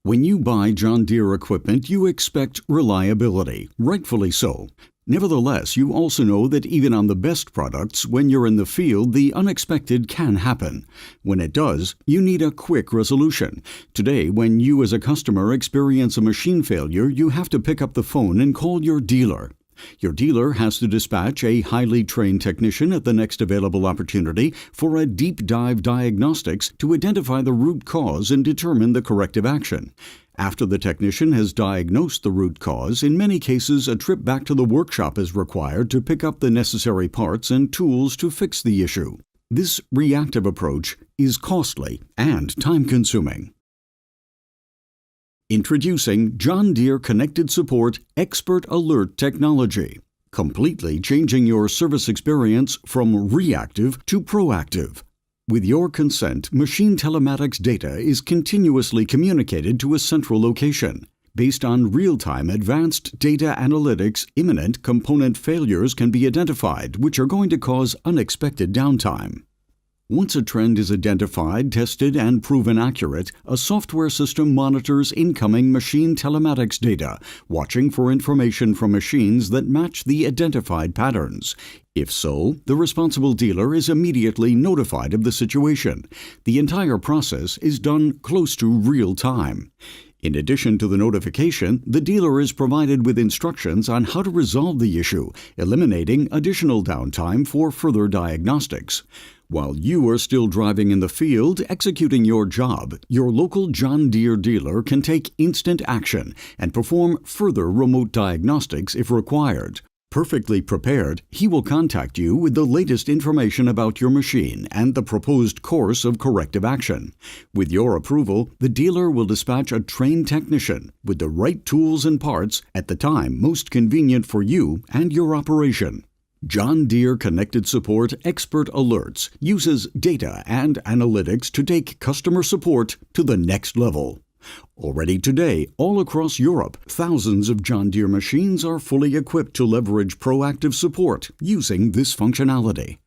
When you buy John Deere equipment, you expect reliability, rightfully so. Nevertheless, you also know that even on the best products, when you're in the field, the unexpected can happen. When it does, you need a quick resolution. Today, when you as a customer experience a machine failure, you have to pick up the phone and call your dealer. Your dealer has to dispatch a highly trained technician at the next available opportunity for a deep dive diagnostics to identify the root cause and determine the corrective action. After the technician has diagnosed the root cause, in many cases a trip back to the workshop is required to pick up the necessary parts and tools to fix the issue. This reactive approach is costly and time-consuming. Introducing John Deere Connected Support Expert Alert technology, completely changing your service experience from reactive to proactive. With your consent, machine telematics data is continuously communicated to a central location. Based on real-time advanced data analytics, imminent component failures can be identified, which are going to cause unexpected downtime. Once a trend is identified, tested, and proven accurate, a software system monitors incoming machine telematics data, watching for information from machines that match the identified patterns. If so, the responsible dealer is immediately notified of the situation. The entire process is done close to real time. In addition to the notification, the dealer is provided with instructions on how to resolve the issue, eliminating additional downtime for further diagnostics. While you are still driving in the field, executing your job, your local John Deere dealer can take instant action and perform further remote diagnostics if required. Perfectly prepared, he will contact you with the latest information about your machine and the proposed course of corrective action. With your approval, the dealer will dispatch a trained technician with the right tools and parts at the time most convenient for you and your operation. John Deere Connected Support Expert Alerts uses data and analytics to take customer support to the next level. Already today, all across Europe, thousands of John Deere machines are fully equipped to leverage proactive support using this functionality.